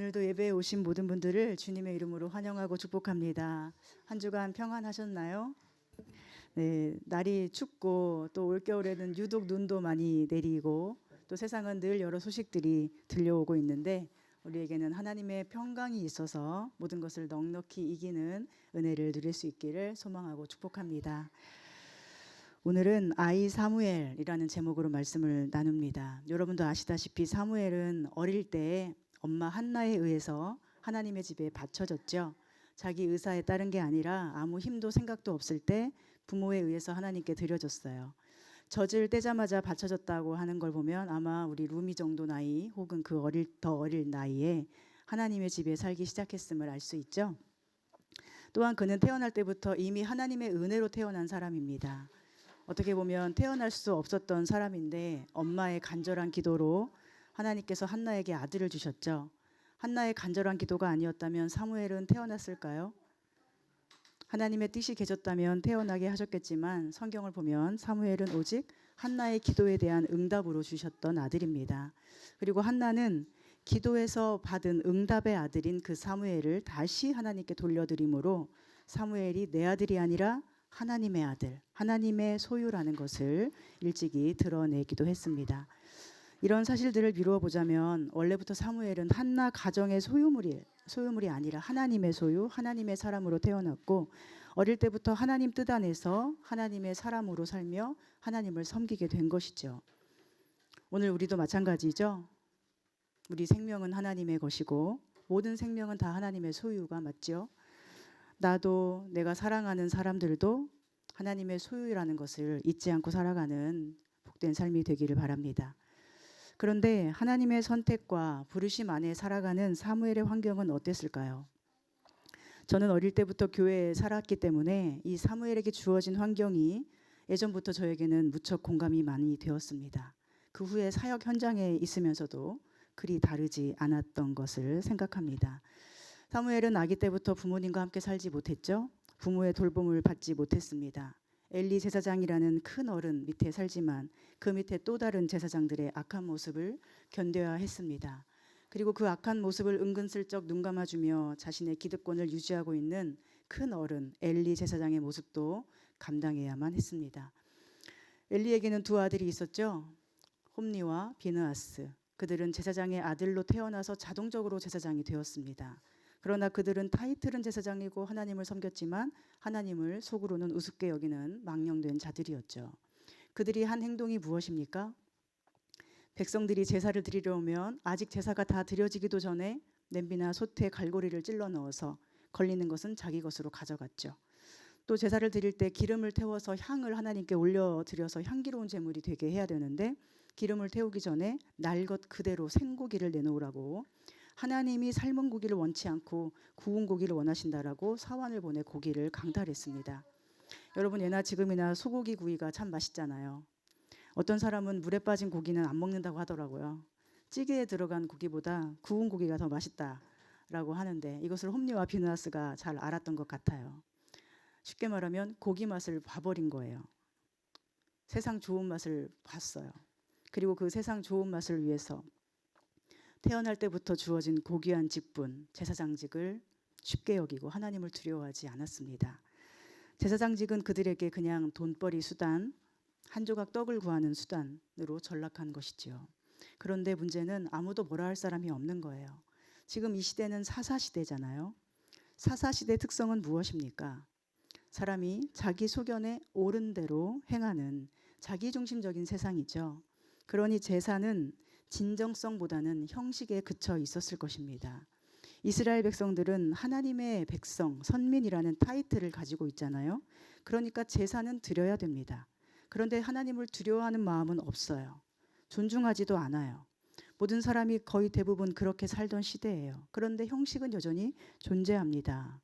오늘도 예배에 오신 모든 분들을 주님의 이름으로 환영하고 축복합니다. 한 주간 평안하셨나요? 네, 날이 춥고 또 올겨울에는 유독 눈도 많이 내리고 또 세상은 늘 여러 소식들이 들려오고 있는데 우리에게는 하나님의 평강이 있어서 모든 것을 넉넉히 이기는 은혜를 누릴 수 있기를 소망하고 축복합니다. 오늘은 아이 사무엘이라는 제목으로 말씀을 나눕니다. 여러분도 아시다시피 사무엘은 어릴 때에 엄마 한나에 의해서 하나님의 집에 바쳐졌죠. 자기 의사에 따른 게 아니라 아무 힘도 생각도 없을 때 부모에 의해서 하나님께 드려졌어요. 젖을 떼자마자 바쳐졌다고 하는 걸 보면 아마 우리 루미 정도 나이 혹은 더 어릴 나이에 하나님의 집에 살기 시작했음을 알 수 있죠. 또한 그는 태어날 때부터 이미 하나님의 은혜로 태어난 사람입니다. 어떻게 보면 태어날 수 없었던 사람인데 엄마의 간절한 기도로 하나님께서 한나에게 아들을 주셨죠. 한나의 간절한 기도가 아니었다면 사무엘은 태어났을까요? 하나님의 뜻이 계셨다면 태어나게 하셨겠지만 성경을 보면 사무엘은 오직 한나의 기도에 대한 응답으로 주셨던 아들입니다. 그리고 한나는 기도에서 받은 응답의 아들인 그 사무엘을 다시 하나님께 돌려드림으로 사무엘이 내 아들이 아니라 하나님의 아들, 하나님의 소유라는 것을 일찍이 드러내기도 했습니다. 이런 사실들을 미루어 보자면 원래부터 사무엘은 한나 가정의 소유물이 아니라 하나님의 소유, 하나님의 사람으로 태어났고 어릴 때부터 하나님 뜻 안에서 하나님의 사람으로 살며 하나님을 섬기게 된 것이죠. 오늘 우리도 마찬가지죠. 우리 생명은 하나님의 것이고 모든 생명은 다 하나님의 소유가 맞죠. 나도 내가 사랑하는 사람들도 하나님의 소유라는 것을 잊지 않고 살아가는 복된 삶이 되기를 바랍니다. 그런데 하나님의 선택과 부르심 안에 살아가는 사무엘의 환경은 어땠을까요? 저는 어릴 때부터 교회에 살았기 때문에 이 사무엘에게 주어진 환경이 예전부터 저에게는 무척 공감이 많이 되었습니다. 그 후에 사역 현장에 있으면서도 그리 다르지 않았던 것을 생각합니다. 사무엘은 아기 때부터 부모님과 함께 살지 못했죠. 부모의 돌봄을 받지 못했습니다. 엘리 제사장이라는 큰 어른 밑에 살지만 그 밑에 또 다른 제사장들의 악한 모습을 견뎌야 했습니다. 그리고 그 악한 모습을 은근슬쩍 눈감아주며 자신의 기득권을 유지하고 있는 큰 어른 엘리 제사장의 모습도 감당해야만 했습니다. 엘리에게는 두 아들이 있었죠. 홈니와 비느하스. 그들은 제사장의 아들로 태어나서 자동적으로 제사장이 되었습니다. 그러나 그들은 타이틀은 제사장이고 하나님을 섬겼지만 하나님을 속으로는 우습게 여기는 망령된 자들이었죠. 그들이 한 행동이 무엇입니까? 백성들이 제사를 드리려 오면 아직 제사가 다 드려지기도 전에 냄비나 솥에 갈고리를 찔러 넣어서 걸리는 것은 자기 것으로 가져갔죠. 또 제사를 드릴 때 기름을 태워서 향을 하나님께 올려드려서 향기로운 제물이 되게 해야 되는데 기름을 태우기 전에 날 것 그대로 생고기를 내놓으라고 하나님이 삶은 고기를 원치 않고 구운 고기를 원하신다라고 사환을 보내 고기를 강탈했습니다. 여러분 예나 지금이나 소고기 구이가 참 맛있잖아요. 어떤 사람은 물에 빠진 고기는 안 먹는다고 하더라고요. 찌개에 들어간 고기보다 구운 고기가 더 맛있다라고 하는데 이것을 홈리와 비느하스가 잘 알았던 것 같아요. 쉽게 말하면 고기 맛을 봐버린 거예요. 세상 좋은 맛을 봤어요. 그리고 그 세상 좋은 맛을 위해서 태어날 때부터 주어진 고귀한 직분, 제사장직을 쉽게 여기고 하나님을 두려워하지 않았습니다. 제사장직은 그들에게 그냥 돈벌이 수단, 한 조각 떡을 구하는 수단으로 전락한 것이지요. 그런데 문제는 아무도 뭐라 할 사람이 없는 거예요. 지금 이 시대는 사사시대잖아요. 사사시대 특성은 무엇입니까? 사람이 자기 소견에 옳은 대로 행하는 자기중심적인 세상이죠. 그러니 제사는 진정성보다는 형식에 그쳐 있었을 것입니다. 이스라엘 백성들은 하나님의 백성, 선민이라는 타이틀을 가지고 있잖아요. 그러니까 제사는 드려야 됩니다. 그런데 하나님을 두려워하는 마음은 없어요. 존중하지도 않아요. 모든 사람이 거의 대부분 그렇게 살던 시대예요. 그런데 형식은 여전히 존재합니다.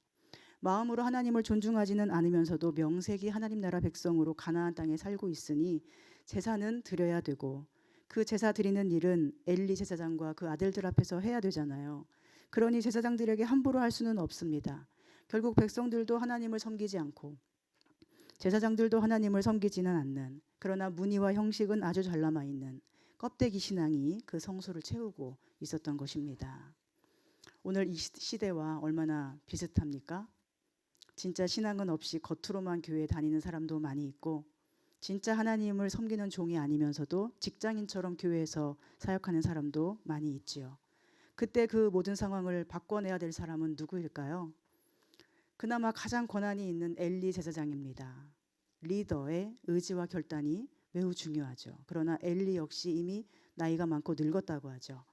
마음으로 하나님을 존중하지는 않으면서도 명색이 하나님 나라 백성으로 가나안 땅에 살고 있으니 제사는 드려야 되고 그 제사 드리는 일은 엘리 제사장과 그 아들들 앞에서 해야 되잖아요. 그러니 제사장들에게 함부로 할 수는 없습니다. 결국 백성들도 하나님을 섬기지 않고 제사장들도 하나님을 섬기지는 않는, 그러나 문의와 형식은 아주 잘 남아있는 껍데기 신앙이 그 성소를 채우고 있었던 것입니다. 오늘 이 시대와 얼마나 비슷합니까? 진짜 신앙은 없이 겉으로만 교회에 다니는 사람도 많이 있고, 진짜 하나님을 섬기는 종이 아니면서도 직장인처럼 교회에서 사역하는 사람도 많이 있지요. 그때 그 모든 상황을 바꿔내야 될 사람은 누구일까요? 그나마 가장 권한이 있는 엘리 제사장입니다. 리더의 의지와 결단이 매우 중요하죠. 그러나 엘리 역시 이미 나이가 많고 늙었다고 하죠.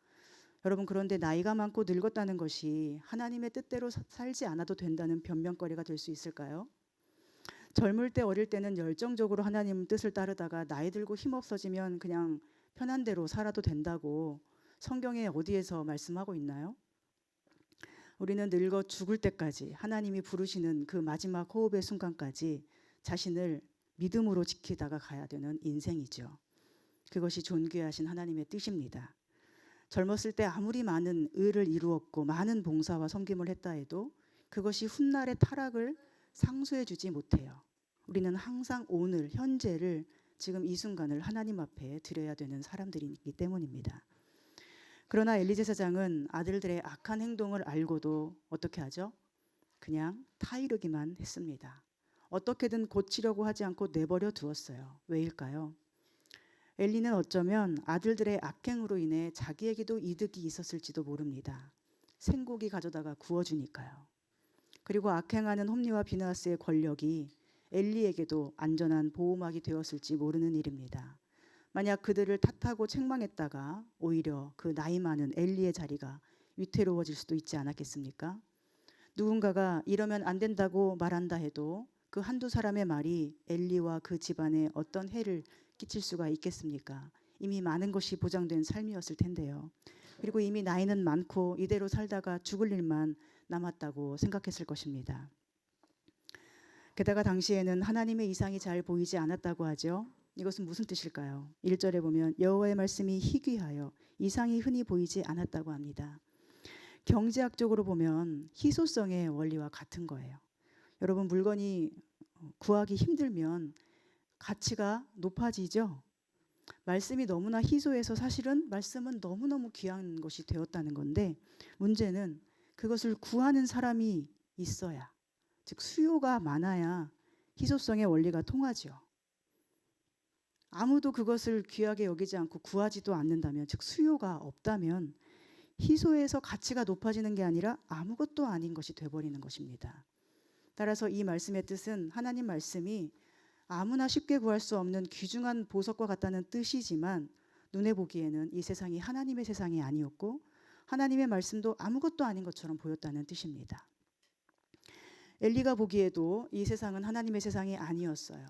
여러분, 그런데 나이가 많고 늙었다는 것이 하나님의 뜻대로 살지 않아도 된다는 변명거리가 될 수 있을까요? 젊을 때 어릴 때는 열정적으로 하나님 뜻을 따르다가 나이 들고 힘없어지면 그냥 편한 대로 살아도 된다고 성경에 어디에서 말씀하고 있나요? 우리는 늙어 죽을 때까지 하나님이 부르시는 그 마지막 호흡의 순간까지 자신을 믿음으로 지키다가 가야 되는 인생이죠. 그것이 존귀하신 하나님의 뜻입니다. 젊었을 때 아무리 많은 의를 이루었고 많은 봉사와 섬김을 했다 해도 그것이 훗날의 타락을 상수해 주지 못해요. 우리는 항상 오늘 현재를, 지금 이 순간을 하나님 앞에 드려야 되는 사람들이기 때문입니다. 그러나 엘리 제사장은 아들들의 악한 행동을 알고도 어떻게 하죠? 그냥 타이르기만 했습니다. 어떻게든 고치려고 하지 않고 내버려 두었어요. 왜일까요? 엘리는 어쩌면 아들들의 악행으로 인해 자기에게도 이득이 있었을지도 모릅니다. 생고기 가져다가 구워주니까요. 그리고 악행하는 홈리와 비느하스의 권력이 엘리에게도 안전한 보호막이 되었을지 모르는 일입니다. 만약 그들을 탓하고 책망했다가 오히려 그 나이 많은 엘리의 자리가 위태로워질 수도 있지 않았겠습니까? 누군가가 이러면 안 된다고 말한다 해도 그 한두 사람의 말이 엘리와 그 집안에 어떤 해를 끼칠 수가 있겠습니까? 이미 많은 것이 보장된 삶이었을 텐데요. 그리고 이미 나이는 많고 이대로 살다가 죽을 일만 남았다고 생각했을 것입니다. 게다가 당시에는 하나님의 이상이 잘 보이지 않았다고 하죠. 이것은 무슨 뜻일까요? 1절에 보면 여호와의 말씀이 희귀하여 이상이 흔히 보이지 않았다고 합니다. 경제학적으로 보면 희소성의 원리와 같은 거예요. 여러분, 물건이 구하기 힘들면 가치가 높아지죠. 말씀이 너무나 희소해서 사실은 말씀은 너무너무 귀한 것이 되었다는 건데, 문제는 그것을 구하는 사람이 있어야, 즉 수요가 많아야 희소성의 원리가 통하죠. 아무도 그것을 귀하게 여기지 않고 구하지도 않는다면, 즉 수요가 없다면 희소해서 가치가 높아지는 게 아니라 아무것도 아닌 것이 돼버리는 것입니다. 따라서 이 말씀의 뜻은 하나님 말씀이 아무나 쉽게 구할 수 없는 귀중한 보석과 같다는 뜻이지만, 눈에 보기에는 이 세상이 하나님의 세상이 아니었고 하나님의 말씀도 아무것도 아닌 것처럼 보였다는 뜻입니다. 엘리가 보기에도 이 세상은 하나님의 세상이 아니었어요.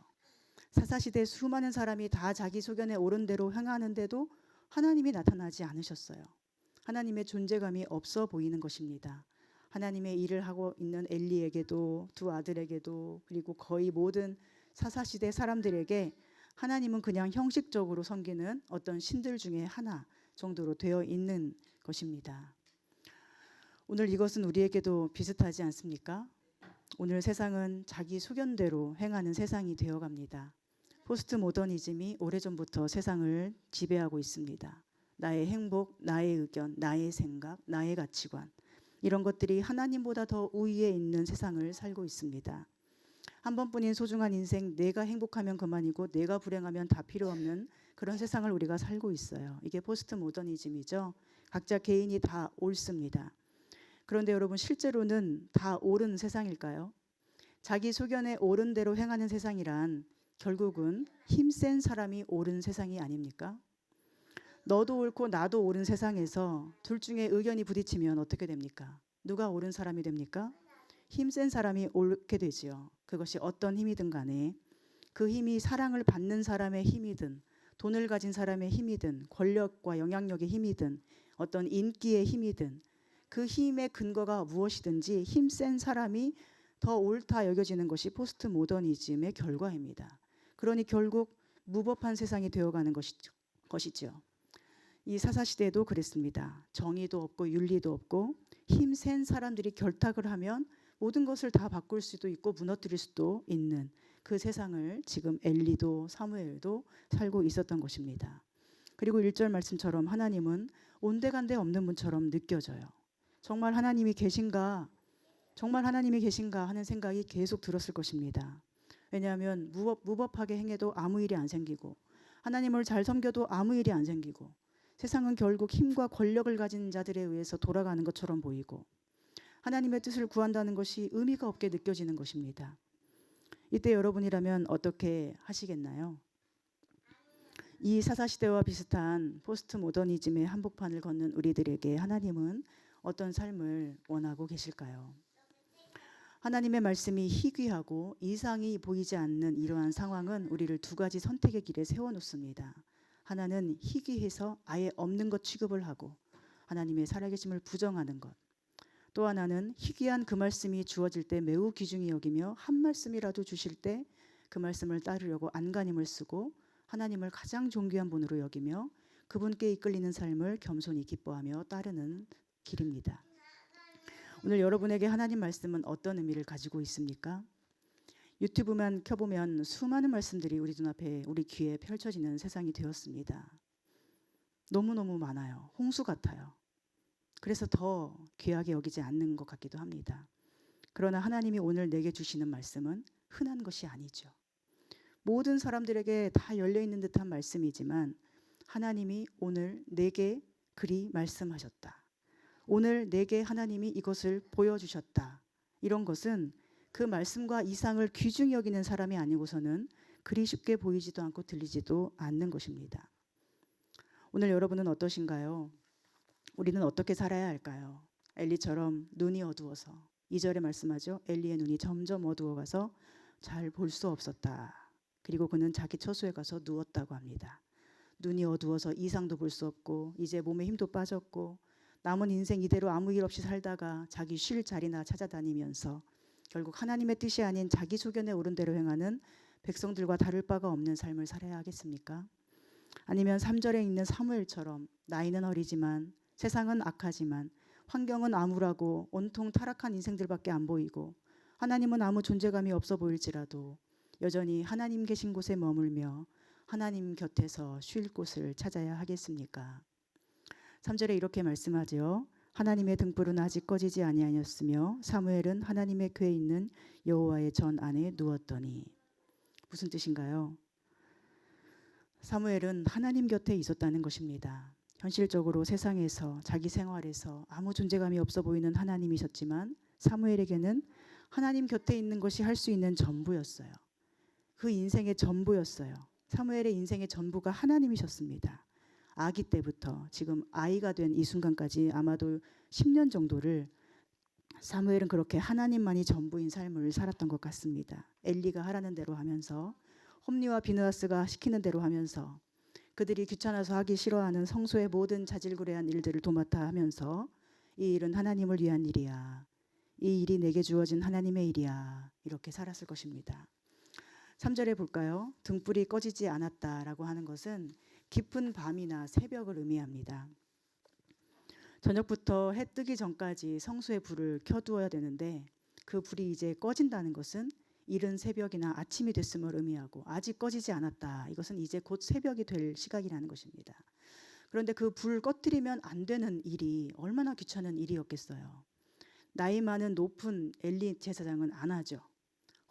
사사시대 수많은 사람이 다 자기 소견에 옳은 대로 행하는데도 하나님이 나타나지 않으셨어요. 하나님의 존재감이 없어 보이는 것입니다. 하나님의 일을 하고 있는 엘리에게도, 두 아들에게도, 그리고 거의 모든 사사시대 사람들에게 하나님은 그냥 형식적으로 섬기는 어떤 신들 중에 하나 정도로 되어 있는 것입니다. 오늘 이것은 우리에게도 비슷하지 않습니까? 오늘 세상은 자기 소견대로 행하는 세상이 되어갑니다. 포스트 모더니즘이 오래전부터 세상을 지배하고 있습니다. 나의 행복, 나의 의견, 나의 생각, 나의 가치관, 이런 것들이 하나님보다 더 우위에 있는 세상을 살고 있습니다. 한 번뿐인 소중한 인생, 내가 행복하면 그만이고 내가 불행하면 다 필요 없는 그런 세상을 우리가 살고 있어요. 이게 포스트 모더니즘이죠. 각자 개인이 다 옳습니다. 그런데 여러분, 실제로는 다 옳은 세상일까요? 자기 소견에 옳은 대로 행하는 세상이란 결국은 힘센 사람이 옳은 세상이 아닙니까? 너도 옳고 나도 옳은 세상에서 둘 중에 의견이 부딪히면 어떻게 됩니까? 누가 옳은 사람이 됩니까? 힘센 사람이 옳게 되지요. 그것이 어떤 힘이든 간에, 그 힘이 사랑을 받는 사람의 힘이든 돈을 가진 사람의 힘이든 권력과 영향력의 힘이든 어떤 인기의 힘이든 그 힘의 근거가 무엇이든지 힘센 사람이 더 옳다 여겨지는 것이 포스트 모더니즘의 결과입니다. 그러니 결국 무법한 세상이 되어가는 것이죠. 이 사사시대도 그랬습니다. 정의도 없고 윤리도 없고 힘센 사람들이 결탁을 하면 모든 것을 다 바꿀 수도 있고 무너뜨릴 수도 있는 그 세상을 지금 엘리도 사무엘도 살고 있었던 것입니다. 그리고 1절 말씀처럼 하나님은 온데간데 없는 분처럼 느껴져요. 정말 하나님이 계신가? 정말 하나님이 계신가 하는 생각이 계속 들었을 것입니다. 왜냐하면 무법하게 행해도 아무 일이 안 생기고 하나님을 잘 섬겨도 아무 일이 안 생기고 세상은 결국 힘과 권력을 가진 자들에 의해서 돌아가는 것처럼 보이고 하나님의 뜻을 구한다는 것이 의미가 없게 느껴지는 것입니다. 이때 여러분이라면 어떻게 하시겠나요? 이 사사시대와 비슷한 포스트 모더니즘의 한복판을 걷는 우리들에게 하나님은 어떤 삶을 원하고 계실까요? 하나님의 말씀이 희귀하고 이상이 보이지 않는 이러한 상황은 우리를 두 가지 선택의 길에 세워놓습니다. 하나는 희귀해서 아예 없는 것 취급을 하고 하나님의 살아계심을 부정하는 것. 또 하나는 희귀한 그 말씀이 주어질 때 매우 귀중히 여기며 한 말씀이라도 주실 때 그 말씀을 따르려고 안간힘을 쓰고 하나님을 가장 존귀한 분으로 여기며 그분께 이끌리는 삶을 겸손히 기뻐하며 따르는 길입니다. 오늘 여러분에게 하나님 말씀은 어떤 의미를 가지고 있습니까? 유튜브만 켜보면 수많은 말씀들이 우리 눈앞에 우리 귀에 펼쳐지는 세상이 되었습니다. 너무너무 많아요. 홍수 같아요. 그래서 더 귀하게 여기지 않는 것 같기도 합니다. 그러나 하나님이 오늘 내게 주시는 말씀은 흔한 것이 아니죠. 모든 사람들에게 다 열려있는 듯한 말씀이지만 하나님이 오늘 내게 그리 말씀하셨다. 오늘 내게 하나님이 이것을 보여주셨다. 이런 것은 그 말씀과 이상을 귀중히 여기는 사람이 아니고서는 그리 쉽게 보이지도 않고 들리지도 않는 것입니다. 오늘 여러분은 어떠신가요? 우리는 어떻게 살아야 할까요? 엘리처럼 눈이 어두워서 2절에 말씀하죠. 엘리의 눈이 점점 어두워가서 잘 볼 수 없었다. 그리고 그는 자기 처소에 가서 누웠다고 합니다. 눈이 어두워서 이상도 볼 수 없고 이제 몸에 힘도 빠졌고 남은 인생 이대로 아무 일 없이 살다가 자기 쉴 자리나 찾아다니면서 결국 하나님의 뜻이 아닌 자기 소견에 옳은 대로 행하는 백성들과 다를 바가 없는 삶을 살아야 하겠습니까? 아니면 3절에 있는 사무엘처럼 나이는 어리지만 세상은 악하지만 환경은 암울하고 온통 타락한 인생들밖에 안 보이고 하나님은 아무 존재감이 없어 보일지라도 여전히 하나님 계신 곳에 머물며 하나님 곁에서 쉴 곳을 찾아야 하겠습니까? 3절에 이렇게 말씀하죠. 하나님의 등불은 아직 꺼지지 아니하였으며 사무엘은 하나님의 궤에 있는 여호와의 전 안에 누웠더니. 무슨 뜻인가요? 사무엘은 하나님 곁에 있었다는 것입니다. 현실적으로 세상에서 자기 생활에서 아무 존재감이 없어 보이는 하나님이셨지만 사무엘에게는 하나님 곁에 있는 것이 할 수 있는 전부였어요. 그 인생의 전부였어요. 사무엘의 인생의 전부가 하나님이셨습니다. 아기 때부터 지금 아이가 된 이 순간까지 아마도 10년 정도를 사무엘은 그렇게 하나님만이 전부인 삶을 살았던 것 같습니다. 엘리가 하라는 대로 하면서 홈리와 비느하스가 시키는 대로 하면서 그들이 귀찮아서 하기 싫어하는 성소의 모든 자질구레한 일들을 도맡아 하면서 이 일은 하나님을 위한 일이야. 이 일이 내게 주어진 하나님의 일이야. 이렇게 살았을 것입니다. 3절에 볼까요? 등불이 꺼지지 않았다라고 하는 것은 깊은 밤이나 새벽을 의미합니다. 저녁부터 해 뜨기 전까지 성소의 불을 켜두어야 되는데 그 불이 이제 꺼진다는 것은 이른 새벽이나 아침이 됐음을 의미하고 아직 꺼지지 않았다. 이것은 이제 곧 새벽이 될 시각이라는 것입니다. 그런데 그 불 꺼뜨리면 안 되는 일이 얼마나 귀찮은 일이었겠어요. 나이 많은 높은 엘리 제사장은 안 하죠.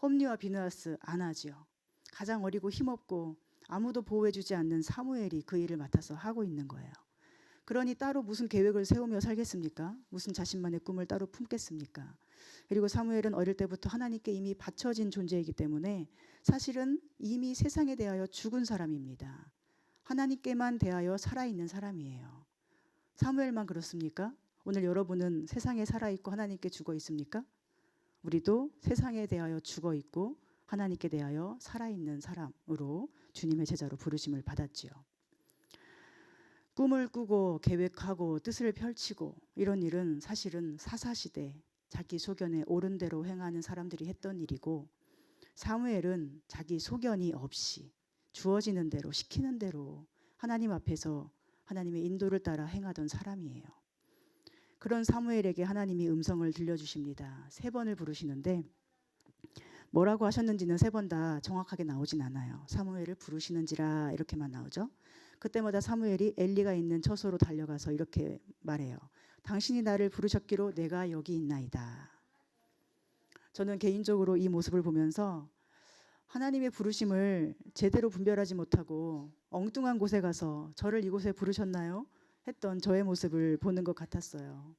홈리와 비느하스 안 하죠. 가장 어리고 힘없고 아무도 보호해주지 않는 사무엘이 그 일을 맡아서 하고 있는 거예요. 그러니 따로 무슨 계획을 세우며 살겠습니까? 무슨 자신만의 꿈을 따로 품겠습니까? 그리고 사무엘은 어릴 때부터 하나님께 이미 바쳐진 존재이기 때문에 사실은 이미 세상에 대하여 죽은 사람입니다. 하나님께만 대하여 살아있는 사람이에요. 사무엘만 그렇습니까? 오늘 여러분은 세상에 살아있고 하나님께 죽어 있습니까? 우리도 세상에 대하여 죽어 있고 하나님께 대하여 살아있는 사람으로 주님의 제자로 부르심을 받았지요. 꿈을 꾸고 계획하고 뜻을 펼치고 이런 일은 사실은 사사시대 자기 소견에 옳은 대로 행하는 사람들이 했던 일이고 사무엘은 자기 소견이 없이 주어지는 대로 시키는 대로 하나님 앞에서 하나님의 인도를 따라 행하던 사람이에요. 그런 사무엘에게 하나님이 음성을 들려주십니다. 3번을 부르시는데 뭐라고 하셨는지는 3번 다 정확하게 나오진 않아요. 사무엘을 부르시는지라 이렇게만 나오죠. 그때마다 사무엘이 엘리가 있는 처소로 달려가서 이렇게 말해요. 당신이 나를 부르셨기로 내가 여기 있나이다. 저는 개인적으로 이 모습을 보면서 하나님의 부르심을 제대로 분별하지 못하고 엉뚱한 곳에 가서 저를 이곳에 부르셨나요? 했던 저의 모습을 보는 것 같았어요.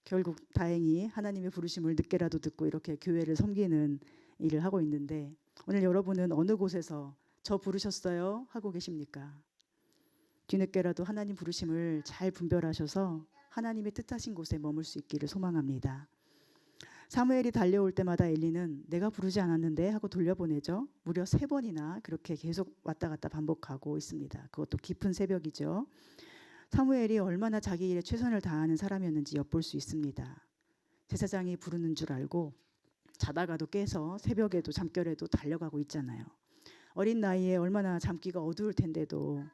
결국 다행히 하나님의 부르심을 늦게라도 듣고 이렇게 교회를 섬기는 일을 하고 있는데, 오늘 여러분은 어느 곳에서 저 부르셨어요? 하고 계십니까? 뒤늦게라도 하나님 부르심을 잘 분별하셔서 하나님의 뜻하신 곳에 머물 수 있기를 소망합니다. 사무엘이 달려올 때마다 엘리는 내가 부르지 않았는데 하고 돌려보내죠. 무려 3번이나 그렇게 계속 왔다 갔다 반복하고 있습니다. 그것도 깊은 새벽이죠. 사무엘이 얼마나 자기 일에 최선을 다하는 사람이었는지 엿볼 수 있습니다. 제사장이 부르는 줄 알고 자다가도 깨서 새벽에도 잠결에도 달려가고 있잖아요. 어린 나이에 얼마나 잠기가 어두울 텐데도,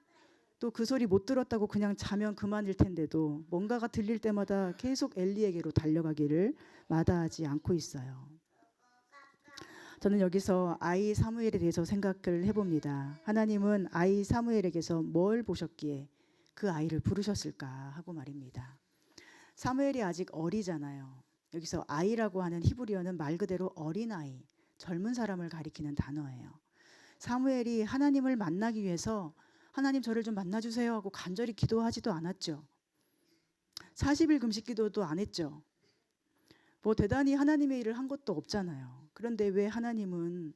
또 그 소리 못 들었다고 그냥 자면 그만일 텐데도 뭔가가 들릴 때마다 계속 엘리에게로 달려가기를 마다하지 않고 있어요. 저는 여기서 아이 사무엘에 대해서 생각을 해봅니다. 하나님은 아이 사무엘에게서 뭘 보셨기에 그 아이를 부르셨을까 하고 말입니다. 사무엘이 아직 어리잖아요. 여기서 아이라고 하는 히브리어는 말 그대로 어린아이, 젊은 사람을 가리키는 단어예요. 사무엘이 하나님을 만나기 위해서 하나님 저를 좀 만나주세요 하고 간절히 기도하지도 않았죠. 40일 금식 기도도 안 했죠. 뭐 대단히 하나님의 일을 한 것도 없잖아요. 그런데 왜 하나님은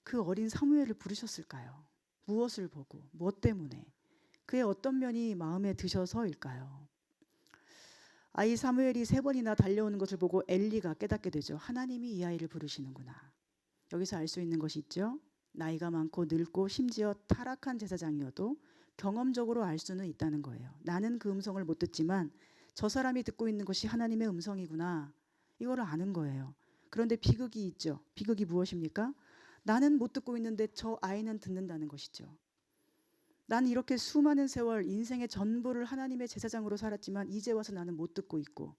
그 어린 사무엘을 부르셨을까요? 무엇을 보고, 무엇 때문에, 그의 어떤 면이 마음에 드셔서일까요? 아이 사무엘이 3번이나 달려오는 것을 보고 엘리가 깨닫게 되죠. 하나님이 이 아이를 부르시는구나. 여기서 알 수 있는 것이 있죠. 나이가 많고 늙고 심지어 타락한 제사장이어도 경험적으로 알 수는 있다는 거예요. 나는 그 음성을 못 듣지만 저 사람이 듣고 있는 것이 하나님의 음성이구나. 이거를 아는 거예요. 그런데 비극이 있죠. 비극이 무엇입니까? 나는 못 듣고 있는데 저 아이는 듣는다는 것이죠. 나는 이렇게 수많은 세월 인생의 전부를 하나님의 제사장으로 살았지만 이제 와서 나는 못 듣고 있고,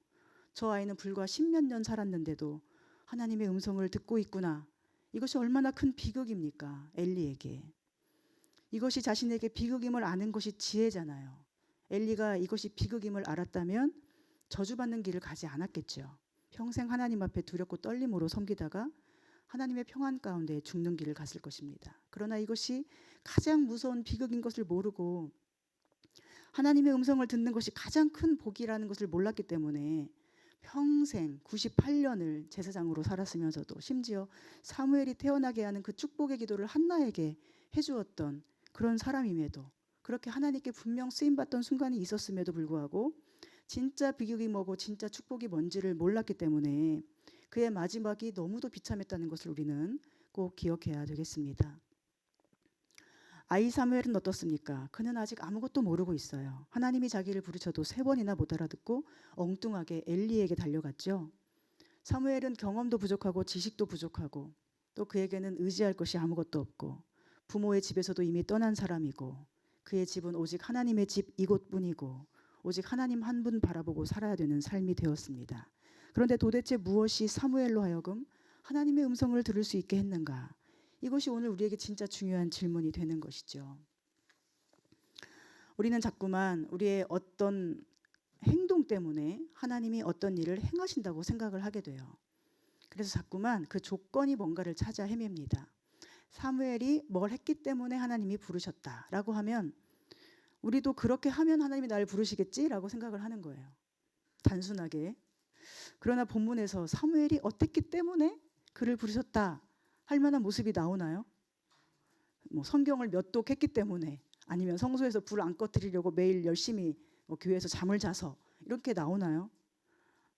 저 아이는 불과 10몇 년 살았는데도 하나님의 음성을 듣고 있구나. 이것이 얼마나 큰 비극입니까? 엘리에게. 이것이 자신에게 비극임을 아는 것이 지혜잖아요. 엘리가 이것이 비극임을 알았다면 저주받는 길을 가지 않았겠죠. 평생 하나님 앞에 두렵고 떨림으로 섬기다가 하나님의 평안 가운데 죽는 길을 갔을 것입니다. 그러나 이것이 가장 무서운 비극인 것을 모르고 하나님의 음성을 듣는 것이 가장 큰 복이라는 것을 몰랐기 때문에 평생 98년을 제사장으로 살았으면서도 심지어 사무엘이 태어나게 하는 그 축복의 기도를 한나에게 해주었던 그런 사람임에도, 그렇게 하나님께 분명 쓰임받던 순간이 있었음에도 불구하고 진짜 비극이 뭐고 진짜 축복이 뭔지를 몰랐기 때문에 그의 마지막이 너무도 비참했다는 것을 우리는 꼭 기억해야 되겠습니다. 아이 사무엘은 어떻습니까? 그는 아직 아무것도 모르고 있어요. 하나님이 자기를 부르셔도 3번이나 못 알아듣고 엉뚱하게 엘리에게 달려갔죠. 사무엘은 경험도 부족하고 지식도 부족하고 또 그에게는 의지할 것이 아무것도 없고 부모의 집에서도 이미 떠난 사람이고 그의 집은 오직 하나님의 집 이곳뿐이고 오직 하나님 한 분 바라보고 살아야 되는 삶이 되었습니다. 그런데 도대체 무엇이 사무엘로 하여금 하나님의 음성을 들을 수 있게 했는가? 이것이 오늘 우리에게 진짜 중요한 질문이 되는 것이죠. 우리는 자꾸만 우리의 어떤 행동 때문에 하나님이 어떤 일을 행하신다고 생각을 하게 돼요. 그래서 자꾸만 그 조건이 뭔가를 찾아 헤맵니다. 사무엘이 뭘 했기 때문에 하나님이 부르셨다라고 하면 우리도 그렇게 하면 하나님이 나를 부르시겠지라고 생각을 하는 거예요. 단순하게. 그러나 본문에서 사무엘이 어땠기 때문에 그를 부르셨다 할 만한 모습이 나오나요? 뭐 성경을 몇 독 했기 때문에, 아니면 성소에서 불 안 꺼뜨리려고 매일 열심히 교회에서 잠을 자서 이렇게 나오나요?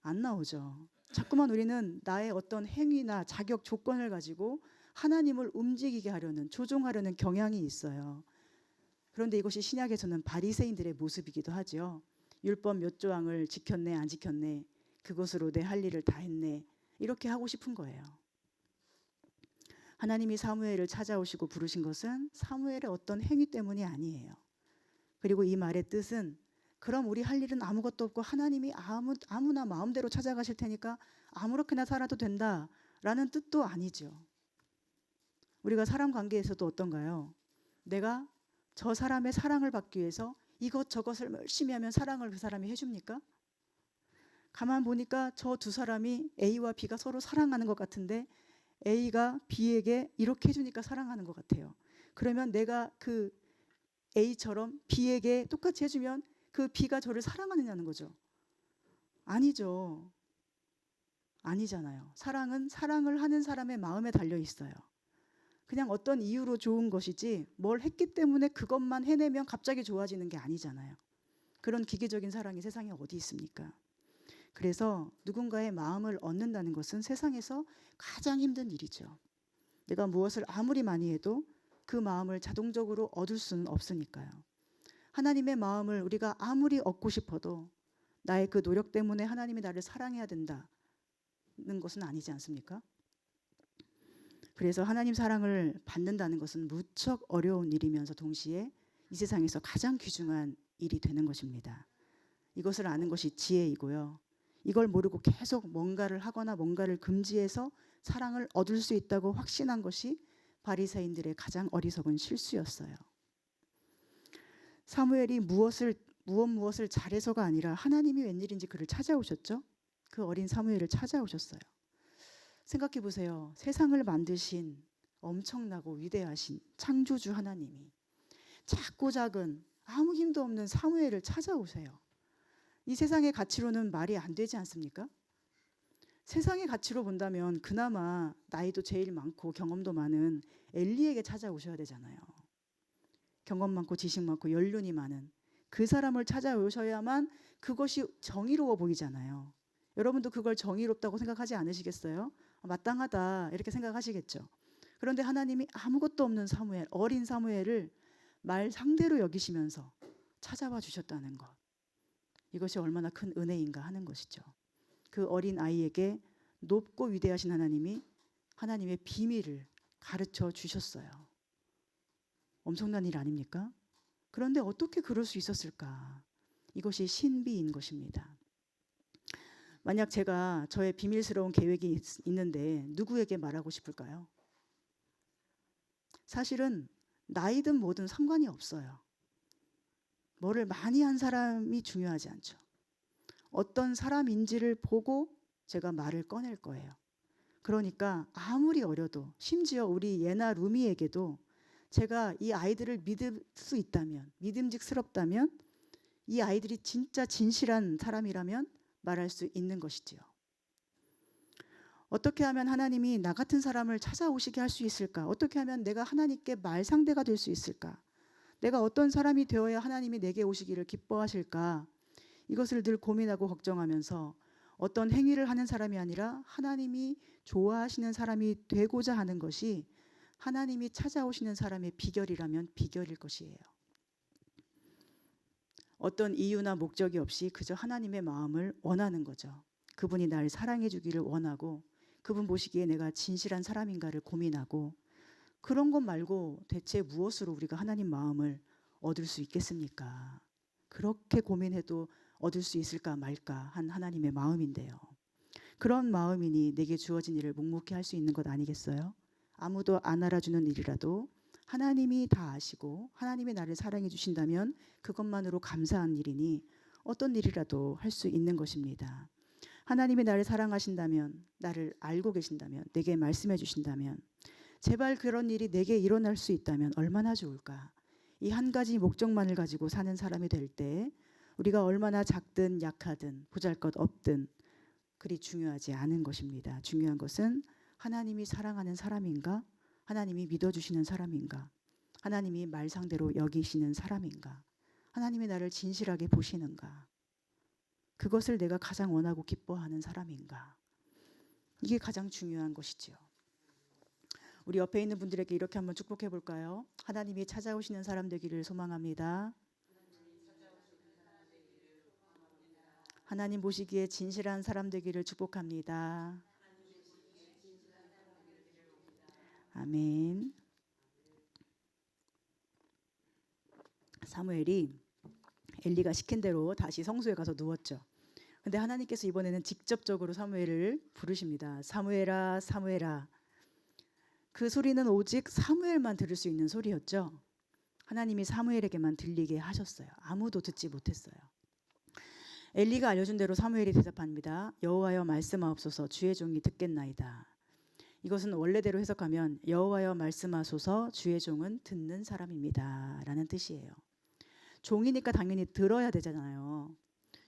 안 나오죠. 자꾸만 우리는 나의 어떤 행위나 자격 조건을 가지고 하나님을 움직이게 하려는, 조종하려는 경향이 있어요. 그런데 이것이 신약에서는 바리새인들의 모습이기도 하죠. 율법 몇 조항을 지켰네 안 지켰네, 그것으로 내 할 일을 다 했네, 이렇게 하고 싶은 거예요. 하나님이 사무엘을 찾아오시고 부르신 것은 사무엘의 어떤 행위 때문이 아니에요. 그리고 이 말의 뜻은 그럼 우리 할 일은 아무것도 없고 하나님이 아무나 마음대로 찾아가실 테니까 아무렇게나 살아도 된다라는 뜻도 아니죠. 우리가 사람 관계에서도 어떤가요? 내가 저 사람의 사랑을 받기 위해서 이것저것을 열심히 하면 사랑을 그 사람이 해줍니까? 가만 보니까 저 두 사람이 A와 B가 서로 사랑하는 것 같은데 A가 B에게 이렇게 해주니까 사랑하는 것 같아요. 그러면 내가 그 A처럼 B에게 똑같이 해주면 그 B가 저를 사랑하느냐는 거죠. 아니죠. 아니잖아요. 사랑은 사랑을 하는 사람의 마음에 달려 있어요. 그냥 어떤 이유로 좋은 것이지 뭘 했기 때문에 그것만 해내면 갑자기 좋아지는 게 아니잖아요. 그런 기계적인 사랑이 세상에 어디 있습니까? 그래서 누군가의 마음을 얻는다는 것은 세상에서 가장 힘든 일이죠. 내가 무엇을 아무리 많이 해도 그 마음을 자동적으로 얻을 수는 없으니까요. 하나님의 마음을 우리가 아무리 얻고 싶어도 나의 그 노력 때문에 하나님이 나를 사랑해야 된다는 것은 아니지 않습니까? 그래서 하나님 사랑을 받는다는 것은 무척 어려운 일이면서 동시에 이 세상에서 가장 귀중한 일이 되는 것입니다. 이것을 아는 것이 지혜이고요. 이걸 모르고 계속 뭔가를 하거나 뭔가를 금지해서 사랑을 얻을 수 있다고 확신한 것이 바리새인들의 가장 어리석은 실수였어요. 사무엘이 무엇을 잘해서가 아니라 하나님이 웬일인지 그를 찾아오셨죠. 그 어린 사무엘을 찾아오셨어요. 생각해 보세요. 세상을 만드신 엄청나고 위대하신 창조주 하나님이 작고 작은 아무 힘도 없는 사무엘을 찾아오세요. 이 세상의 가치로는 말이 안 되지 않습니까? 세상의 가치로 본다면 그나마 나이도 제일 많고 경험도 많은 엘리에게 찾아오셔야 되잖아요. 경험 많고 지식 많고 연륜이 많은 그 사람을 찾아오셔야만 그것이 정의로워 보이잖아요. 여러분도 그걸 정의롭다고 생각하지 않으시겠어요? 마땅하다 이렇게 생각하시겠죠. 그런데 하나님이 아무것도 없는 사무엘, 어린 사무엘을 말 상대로 여기시면서 찾아와 주셨다는 것. 이것이 얼마나 큰 은혜인가 하는 것이죠. 그 어린 아이에게 높고 위대하신 하나님이 하나님의 비밀을 가르쳐 주셨어요. 엄청난 일 아닙니까? 그런데 어떻게 그럴 수 있었을까? 이것이 신비인 것입니다. 만약 제가 저의 비밀스러운 계획이 있는데 누구에게 말하고 싶을까요? 사실은 나이든 뭐든 상관이 없어요. 뭐를 많이 한 사람이 중요하지 않죠. 어떤 사람인지를 보고 제가 말을 꺼낼 거예요. 그러니까 아무리 어려도 심지어 우리 예나 루미에게도 제가 이 아이들을 믿을 수 있다면, 믿음직스럽다면 이 아이들이 진짜 진실한 사람이라면 말할 수 있는 것이지요. 어떻게 하면 하나님이 나 같은 사람을 찾아오시게 할 수 있을까? 어떻게 하면 내가 하나님께 말 상대가 될 수 있을까? 내가 어떤 사람이 되어야 하나님이 내게 오시기를 기뻐하실까? 이것을 늘 고민하고 걱정하면서 어떤 행위를 하는 사람이 아니라 하나님이 좋아하시는 사람이 되고자 하는 것이 하나님이 찾아오시는 사람의 비결이라면 비결일 것이에요. 어떤 이유나 목적이 없이 그저 하나님의 마음을 원하는 거죠. 그분이 날 사랑해 주기를 원하고 그분 보시기에 내가 진실한 사람인가를 고민하고 그런 것 말고 대체 무엇으로 우리가 하나님 마음을 얻을 수 있겠습니까? 그렇게 고민해도 얻을 수 있을까 말까 한 하나님의 마음인데요. 그런 마음이니 내게 주어진 일을 묵묵히 할 수 있는 것 아니겠어요? 아무도 안 알아주는 일이라도 하나님이 다 아시고 하나님이 나를 사랑해 주신다면 그것만으로 감사한 일이니 어떤 일이라도 할 수 있는 것입니다. 하나님이 나를 사랑하신다면, 나를 알고 계신다면, 내게 말씀해 주신다면 제발 그런 일이 내게 일어날 수 있다면 얼마나 좋을까. 이 한 가지 목적만을 가지고 사는 사람이 될 때 우리가 얼마나 작든 약하든 보잘것없든 그리 중요하지 않은 것입니다. 중요한 것은 하나님이 사랑하는 사람인가? 하나님이 믿어주시는 사람인가? 하나님이 말 상대로 여기시는 사람인가? 하나님이 나를 진실하게 보시는가? 그것을 내가 가장 원하고 기뻐하는 사람인가? 이게 가장 중요한 것이지요. 우리 옆에 있는 분들에게 이렇게 한번 축복해 볼까요? 하나님이 찾아오시는 사람 되기를 소망합니다. 하나님 보시기에 진실한 사람 되기를 축복합니다. 아멘. 사무엘이 엘리가 시킨 대로 다시 성소에 가서 누웠죠. 근데 하나님께서 이번에는 직접적으로 사무엘을 부르십니다. 사무엘아, 사무엘아. 그 소리는 오직 사무엘만 들을 수 있는 소리였죠. 하나님이 사무엘에게만 들리게 하셨어요. 아무도 듣지 못했어요. 엘리가 알려준 대로 사무엘이 대답합니다. 여호와여 말씀하옵소서 주의 종이 듣겠나이다. 이것은 원래대로 해석하면 여호와여 말씀하소서 주의 종은 듣는 사람입니다 라는 뜻이에요. 종이니까 당연히 들어야 되잖아요.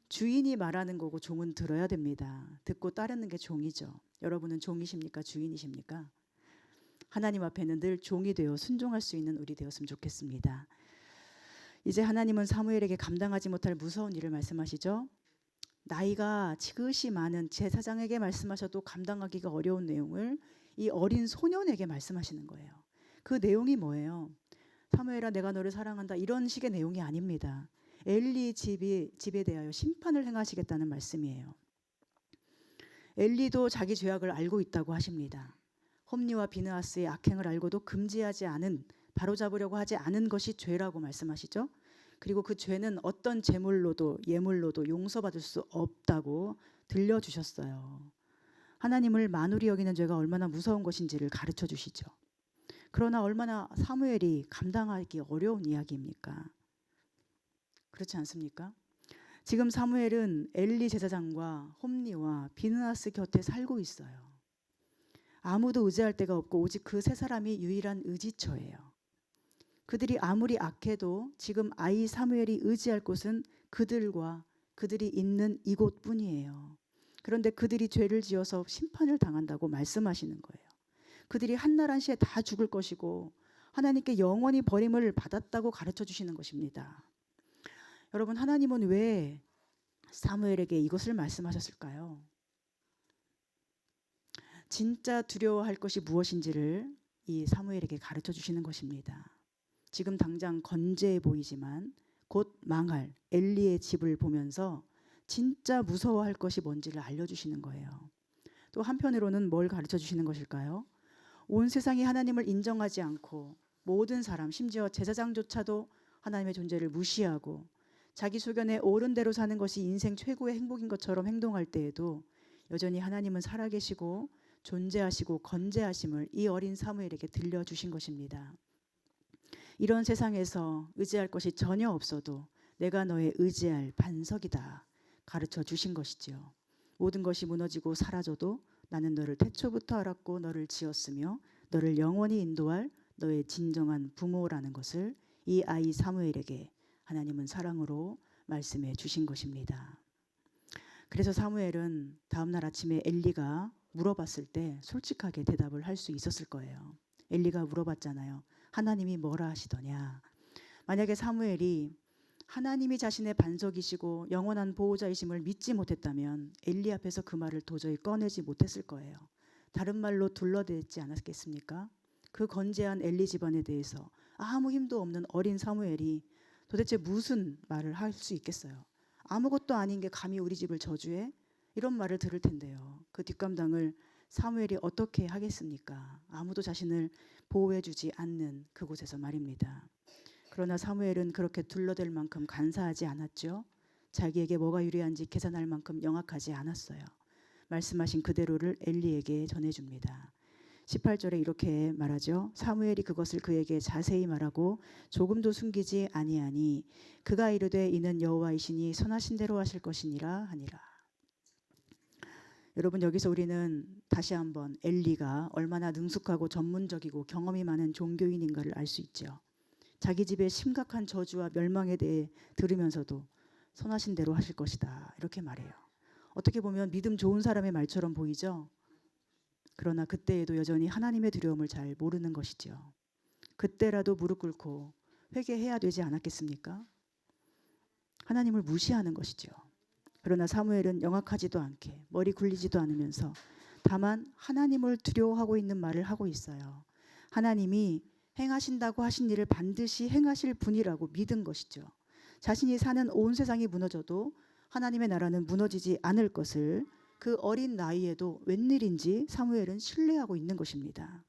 주인이 말하는 거고 종은 들어야 됩니다. 듣고 따르는 게 종이죠. 여러분은 종이십니까? 주인이십니까? 하나님 앞에는 늘 종이 되어 순종할 수 있는 우리 되었으면 좋겠습니다. 이제 하나님은 사무엘에게 감당하지 못할 무서운 일을 말씀하시죠. 나이가 지긋이 많은 제사장에게 말씀하셔도 감당하기가 어려운 내용을 이 어린 소년에게 말씀하시는 거예요. 그 내용이 뭐예요? 사무엘아 내가 너를 사랑한다 이런 식의 내용이 아닙니다. 엘리 집에 대하여 심판을 행하시겠다는 말씀이에요. 엘리도 자기 죄악을 알고 있다고 하십니다. 홈리와 비느하스의 악행을 알고도 금지하지 않은, 바로잡으려고 하지 않은 것이 죄라고 말씀하시죠. 그리고 그 죄는 어떤 제물로도 예물로도 용서받을 수 없다고 들려주셨어요. 하나님을 만우리 여기는 죄가 얼마나 무서운 것인지를 가르쳐 주시죠. 그러나 얼마나 사무엘이 감당하기 어려운 이야기입니까? 그렇지 않습니까? 지금 사무엘은 엘리 제사장과 홈리와 비느하스 곁에 살고 있어요. 아무도 의지할 데가 없고 오직 그 세 사람이 유일한 의지처예요. 그들이 아무리 악해도 지금 아이 사무엘이 의지할 곳은 그들과 그들이 있는 이곳뿐이에요. 그런데 그들이 죄를 지어서 심판을 당한다고 말씀하시는 거예요. 그들이 한날 한시에 다 죽을 것이고 하나님께 영원히 버림을 받았다고 가르쳐 주시는 것입니다. 여러분, 하나님은 왜 사무엘에게 이것을 말씀하셨을까요? 진짜 두려워할 것이 무엇인지를 이 사무엘에게 가르쳐 주시는 것입니다. 지금 당장 건재해 보이지만 곧 망할 엘리의 집을 보면서 진짜 무서워할 것이 뭔지를 알려주시는 거예요. 또 한편으로는 뭘 가르쳐 주시는 것일까요? 온 세상이 하나님을 인정하지 않고 모든 사람, 심지어 제사장조차도 하나님의 존재를 무시하고 자기 소견에 옳은 대로 사는 것이 인생 최고의 행복인 것처럼 행동할 때에도 여전히 하나님은 살아계시고 존재하시고 건재하심을 이 어린 사무엘에게 들려주신 것입니다. 이런 세상에서 의지할 것이 전혀 없어도 내가 너의 의지할 반석이다 가르쳐 주신 것이지요. 모든 것이 무너지고 사라져도 나는 너를 태초부터 알았고 너를 지었으며 너를 영원히 인도할 너의 진정한 부모라는 것을 이 아이 사무엘에게 하나님은 사랑으로 말씀해 주신 것입니다. 그래서 사무엘은 다음날 아침에 엘리가 물어봤을 때 솔직하게 대답을 할 수 있었을 거예요. 엘리가 물어봤잖아요. 하나님이 뭐라 하시더냐. 만약에 사무엘이 하나님이 자신의 반석이시고 영원한 보호자이심을 믿지 못했다면 엘리 앞에서 그 말을 도저히 꺼내지 못했을 거예요. 다른 말로 둘러댔지 않았겠습니까? 그 건재한 엘리 집안에 대해서 아무 힘도 없는 어린 사무엘이 도대체 무슨 말을 할 수 있겠어요? 아무것도 아닌 게 감히 우리 집을 저주해? 이런 말을 들을 텐데요. 그 뒷감당을 사무엘이 어떻게 하겠습니까? 아무도 자신을 보호해주지 않는 그곳에서 말입니다. 그러나 사무엘은 그렇게 둘러댈 만큼 간사하지 않았죠. 자기에게 뭐가 유리한지 계산할 만큼 영악하지 않았어요. 말씀하신 그대로를 엘리에게 전해줍니다. 18절에 이렇게 말하죠. 사무엘이 그것을 그에게 자세히 말하고 조금도 숨기지 아니하니 그가 이르되 이는 여호와이시니 선하신 대로 하실 것이니라 하니라. 여러분, 여기서 우리는 다시 한번 엘리가 얼마나 능숙하고 전문적이고 경험이 많은 종교인인가를 알 수 있죠. 자기 집의 심각한 저주와 멸망에 대해 들으면서도 선하신 대로 하실 것이다 이렇게 말해요. 어떻게 보면 믿음 좋은 사람의 말처럼 보이죠. 그러나 그때에도 여전히 하나님의 두려움을 잘 모르는 것이죠. 그때라도 무릎 꿇고 회개해야 되지 않았겠습니까? 하나님을 무시하는 것이죠. 그러나 사무엘은 영악하지도 않게 머리 굴리지도 않으면서 다만 하나님을 두려워하고 있는 말을 하고 있어요. 하나님이 행하신다고 하신 일을 반드시 행하실 분이라고 믿은 것이죠. 자신이 사는 온 세상이 무너져도 하나님의 나라는 무너지지 않을 것을 그 어린 나이에도 웬일인지 사무엘은 신뢰하고 있는 것입니다.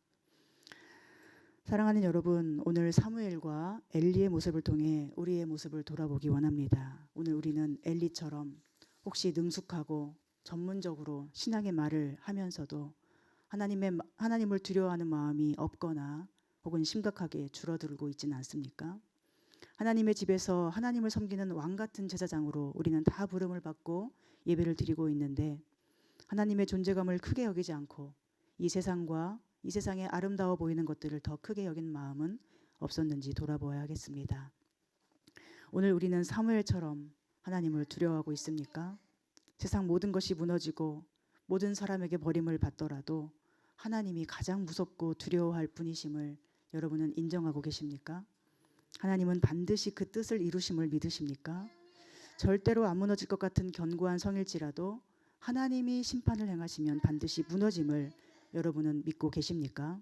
사랑하는 여러분, 오늘 사무엘과 엘리의 모습을 통해 우리의 모습을 돌아보기 원합니다. 오늘 우리는 엘리처럼 혹시 능숙하고 전문적으로 신앙의 말을 하면서도 하나님을 두려워하는 마음이 없거나 혹은 심각하게 줄어들고 있지는 않습니까? 하나님의 집에서 하나님을 섬기는 왕 같은 제사장으로 우리는 다 부름을 받고 예배를 드리고 있는데 하나님의 존재감을 크게 여기지 않고 이 세상과 이 세상에 아름다워 보이는 것들을 더 크게 여긴 마음은 없었는지 돌아보아야겠습니다. 오늘 우리는 사무엘처럼 하나님을 두려워하고 있습니까? 세상 모든 것이 무너지고 모든 사람에게 버림을 받더라도 하나님이 가장 무섭고 두려워할 분이심을 여러분은 인정하고 계십니까? 하나님은 반드시 그 뜻을 이루심을 믿으십니까? 절대로 안 무너질 것 같은 견고한 성일지라도 하나님이 심판을 행하시면 반드시 무너짐을 여러분은 믿고 계십니까?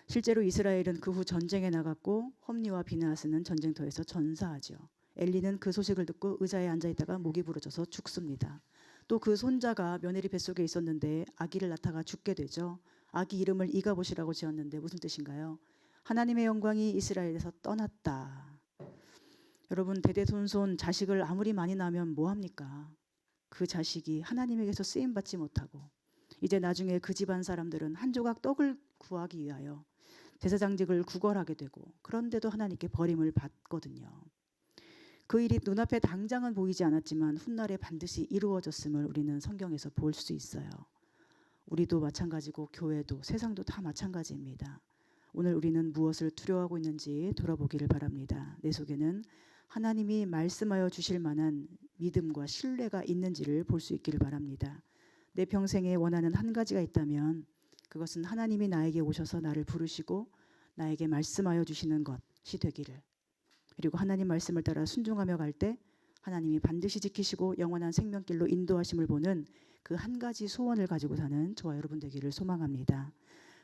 실제로 이스라엘은 그 후 전쟁에 나갔고 홈리와 비느하스는 전쟁터에서 전사하죠. 엘리는 그 소식을 듣고 의자에 앉아있다가 목이 부러져서 죽습니다. 또 그 손자가 며느리 뱃속에 있었는데 아기를 낳다가 죽게 되죠. 아기 이름을 이가봇이라고 지었는데 무슨 뜻인가요? 하나님의 영광이 이스라엘에서 떠났다. 여러분, 대대손손 자식을 아무리 많이 낳으면 뭐합니까? 그 자식이 하나님에게서 쓰임받지 못하고 이제 나중에 그 집안 사람들은 한 조각 떡을 구하기 위하여 제사장직을 구걸하게 되고 그런데도 하나님께 버림을 받거든요. 그 일이 눈앞에 당장은 보이지 않았지만 훗날에 반드시 이루어졌음을 우리는 성경에서 볼 수 있어요. 우리도 마찬가지고 교회도 세상도 다 마찬가지입니다. 오늘 우리는 무엇을 두려워하고 있는지 돌아보기를 바랍니다. 내 속에는 하나님이 말씀하여 주실 만한 믿음과 신뢰가 있는지를 볼 수 있기를 바랍니다. 내 평생에 원하는 한 가지가 있다면 그것은 하나님이 나에게 오셔서 나를 부르시고 나에게 말씀하여 주시는 것이 되기를, 그리고 하나님 말씀을 따라 순종하며 갈 때 하나님이 반드시 지키시고 영원한 생명길로 인도하심을 보는 그 한 가지 소원을 가지고 사는 저와 여러분 되기를 소망합니다.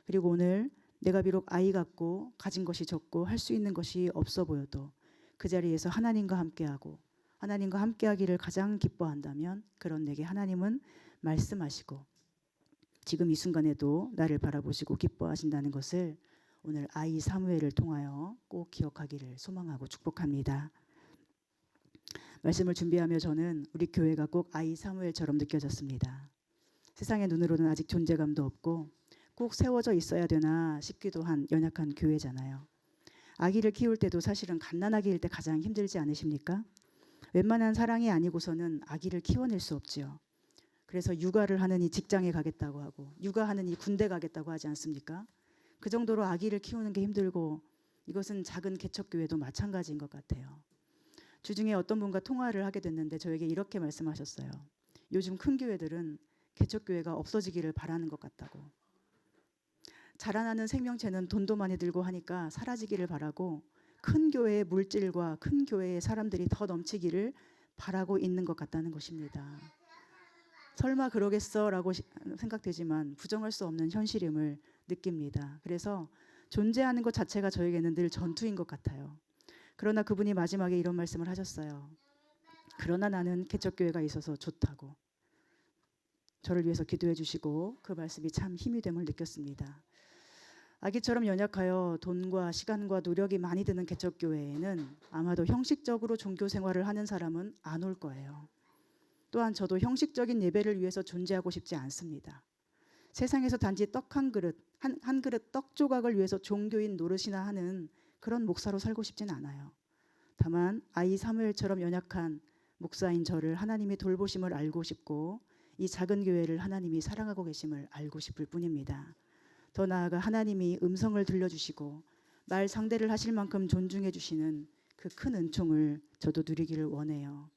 그리고 오늘 내가 비록 아이 같고 가진 것이 적고 할 수 있는 것이 없어 보여도 그 자리에서 하나님과 함께하고 하나님과 함께하기를 가장 기뻐한다면 그런 내게 하나님은 말씀하시고 지금 이 순간에도 나를 바라보시고 기뻐하신다는 것을 오늘 아이 사무엘을 통하여 꼭 기억하기를 소망하고 축복합니다. 말씀을 준비하며 저는 우리 교회가 꼭 아이 사무엘처럼 느껴졌습니다. 세상의 눈으로는 아직 존재감도 없고 꼭 세워져 있어야 되나 싶기도 한 연약한 교회잖아요. 아기를 키울 때도 사실은 갓난아기일 때 가장 힘들지 않으십니까? 웬만한 사랑이 아니고서는 아기를 키워낼 수 없지요. 그래서 육아를 하느니 직장에 가겠다고 하고 육아하느니 군대 가겠다고 하지 않습니까? 그 정도로 아기를 키우는 게 힘들고 이것은 작은 개척교회도 마찬가지인 것 같아요. 주중에 어떤 분과 통화를 하게 됐는데 저에게 이렇게 말씀하셨어요. 요즘 큰 교회들은 개척교회가 없어지기를 바라는 것 같다고. 자라나는 생명체는 돈도 많이 들고 하니까 사라지기를 바라고 큰 교회의 물질과 큰 교회의 사람들이 더 넘치기를 바라고 있는 것 같다는 것입니다. 설마 그러겠어라고 생각되지만 부정할 수 없는 현실임을 느낍니다. 그래서 존재하는 것 자체가 저에게는 늘 전투인 것 같아요. 그러나 그분이 마지막에 이런 말씀을 하셨어요. 그러나 나는 개척교회가 있어서 좋다고. 저를 위해서 기도해 주시고 그 말씀이 참 힘이 됨을 느꼈습니다. 아기처럼 연약하여 돈과 시간과 노력이 많이 드는 개척교회에는 아마도 형식적으로 종교 생활을 하는 사람은 안 올 거예요. 또한 저도 형식적인 예배를 위해서 존재하고 싶지 않습니다. 세상에서 단지 떡 한 그릇, 한 그릇 떡 조각을 위해서 종교인 노릇이나 하는 그런 목사로 살고 싶진 않아요. 다만 아이 사무엘처럼 연약한 목사인 저를 하나님이 돌보심을 알고 싶고 이 작은 교회를 하나님이 사랑하고 계심을 알고 싶을 뿐입니다. 더 나아가 하나님이 음성을 들려주시고 말 상대를 하실 만큼 존중해 주시는 그 큰 은총을 저도 누리기를 원해요.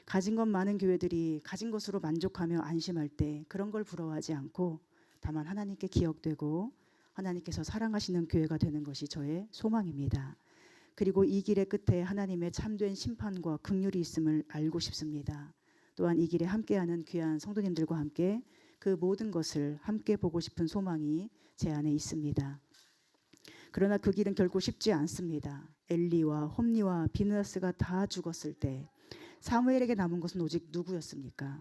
가진 것 많은 교회들이 가진 것으로 만족하며 안심할 때 그런 걸 부러워하지 않고 다만 하나님께 기억되고 하나님께서 사랑하시는 교회가 되는 것이 저의 소망입니다. 그리고 이 길의 끝에 하나님의 참된 심판과 긍휼이 있음을 알고 싶습니다. 또한 이 길에 함께하는 귀한 성도님들과 함께 그 모든 것을 함께 보고 싶은 소망이 제 안에 있습니다. 그러나 그 길은 결코 쉽지 않습니다. 엘리와 홈리와 비느하스가 다 죽었을 때 사무엘에게 남은 것은 오직 누구였습니까?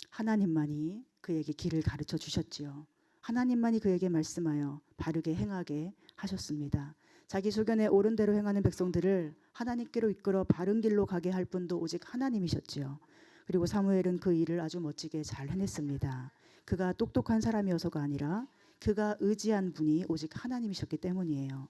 하나님만이 그에게 길을 가르쳐 주셨지요. 하나님만이 그에게 말씀하여 바르게 행하게 하셨습니다. 자기 소견에 옳은 대로 행하는 백성들을 하나님께로 이끌어 바른 길로 가게 할 분도 오직 하나님이셨지요. 그리고 사무엘은 그 일을 아주 멋지게 잘 해냈습니다. 그가 똑똑한 사람이어서가 아니라 그가 의지한 분이 오직 하나님이셨기 때문이에요.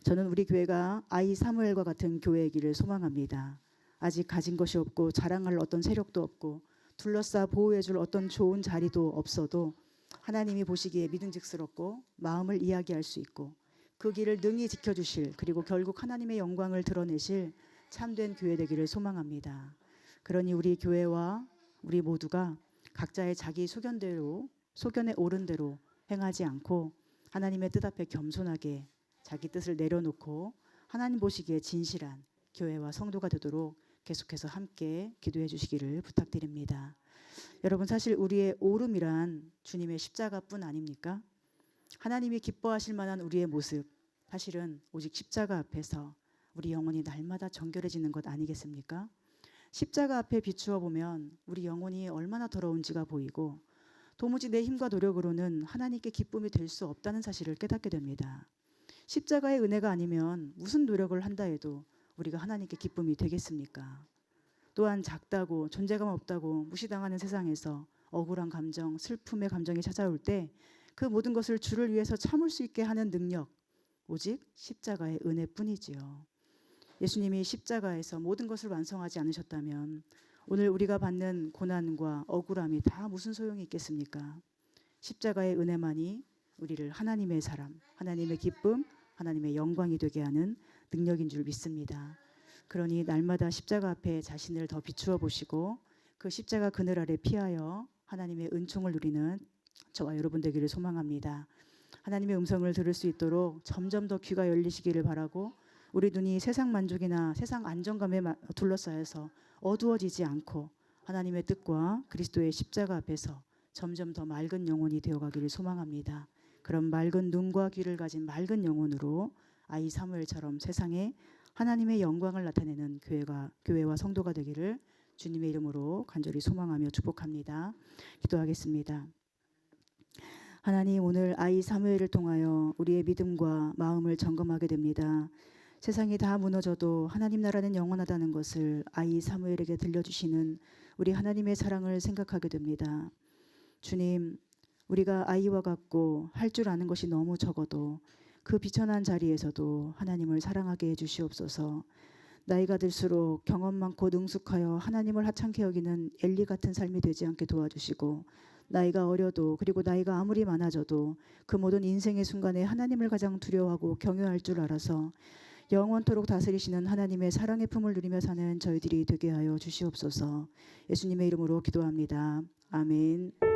저는 우리 교회가 아이 사무엘과 같은 교회이기를 소망합니다. 아직 가진 것이 없고 자랑할 어떤 세력도 없고 둘러싸 보호해줄 어떤 좋은 자리도 없어도 하나님이 보시기에 믿음직스럽고 마음을 이야기할 수 있고 그 길을 능히 지켜주실, 그리고 결국 하나님의 영광을 드러내실 참된 교회 되기를 소망합니다. 그러니 우리 교회와 우리 모두가 각자의 자기 소견에 옳은 대로 행하지 않고 하나님의 뜻 앞에 겸손하게 자기 뜻을 내려놓고 하나님 보시기에 진실한 교회와 성도가 되도록 계속해서 함께 기도해 주시기를 부탁드립니다. 여러분, 사실 우리의 오름이란 주님의 십자가뿐 아닙니까? 하나님이 기뻐하실 만한 우리의 모습, 사실은 오직 십자가 앞에서 우리 영혼이 날마다 정결해지는 것 아니겠습니까? 십자가 앞에 비추어 보면 우리 영혼이 얼마나 더러운지가 보이고 도무지 내 힘과 노력으로는 하나님께 기쁨이 될 수 없다는 사실을 깨닫게 됩니다. 십자가의 은혜가 아니면 무슨 노력을 한다 해도 우리가 하나님께 기쁨이 되겠습니까? 또한 작다고 존재감 없다고 무시당하는 세상에서 억울한 감정, 슬픔의 감정이 찾아올 때 그 모든 것을 주를 위해서 참을 수 있게 하는 능력, 오직 십자가의 은혜뿐이지요. 예수님이 십자가에서 모든 것을 완성하지 않으셨다면 오늘 우리가 받는 고난과 억울함이 다 무슨 소용이 있겠습니까? 십자가의 은혜만이 우리를 하나님의 사람, 하나님의 기쁨, 하나님의 영광이 되게 하는 능력인 줄 믿습니다. 그러니 날마다 십자가 앞에 자신을 더 비추어 보시고 그 십자가 그늘 아래 피하여 하나님의 은총을 누리는 저와 여러분 되기를 소망합니다. 하나님의 음성을 들을 수 있도록 점점 더 귀가 열리시기를 바라고, 우리 눈이 세상 만족이나 세상 안정감에 둘러싸여서 어두워지지 않고 하나님의 뜻과 그리스도의 십자가 앞에서 점점 더 맑은 영혼이 되어가기를 소망합니다. 그런 맑은 눈과 귀를 가진 맑은 영혼으로 아이 사무엘처럼 세상에 하나님의 영광을 나타내는 교회와 성도가 되기를 주님의 이름으로 간절히 소망하며 축복합니다. 기도하겠습니다. 하나님, 오늘 아이 사무엘을 통하여 우리의 믿음과 마음을 점검하게 됩니다. 세상이 다 무너져도 하나님 나라는 영원하다는 것을 아이 사무엘에게 들려주시는 우리 하나님의 사랑을 생각하게 됩니다. 주님, 우리가 아이와 같고 할 줄 아는 것이 너무 적어도 그 비천한 자리에서도 하나님을 사랑하게 해주시옵소서. 나이가 들수록 경험 많고 능숙하여 하나님을 하찮게 여기는 엘리 같은 삶이 되지 않게 도와주시고, 나이가 어려도 그리고 나이가 아무리 많아져도 그 모든 인생의 순간에 하나님을 가장 두려워하고 경외할 줄 알아서 영원토록 다스리시는 하나님의 사랑의 품을 누리며 사는 저희들이 되게 하여 주시옵소서. 예수님의 이름으로 기도합니다. 아멘.